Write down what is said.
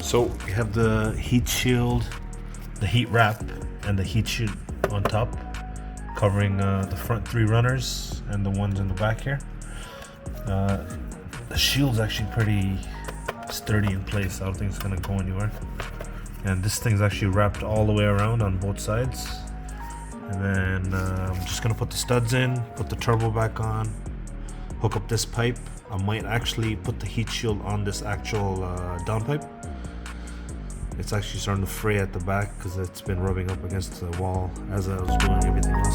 So we have the heat shield, the heat wrap, and the heat shield on top, covering the front 3 runners and the ones in the back here. The shield's actually pretty sturdy in place. I don't think it's gonna go anywhere. And this thing's actually wrapped all the way around on both sides. And then I'm just gonna put the studs in, put the turbo back on, hook up this pipe. I might actually put the heat shield on this actual downpipe. It's actually starting to fray at the back because it's been rubbing up against the wall as I was doing everything else.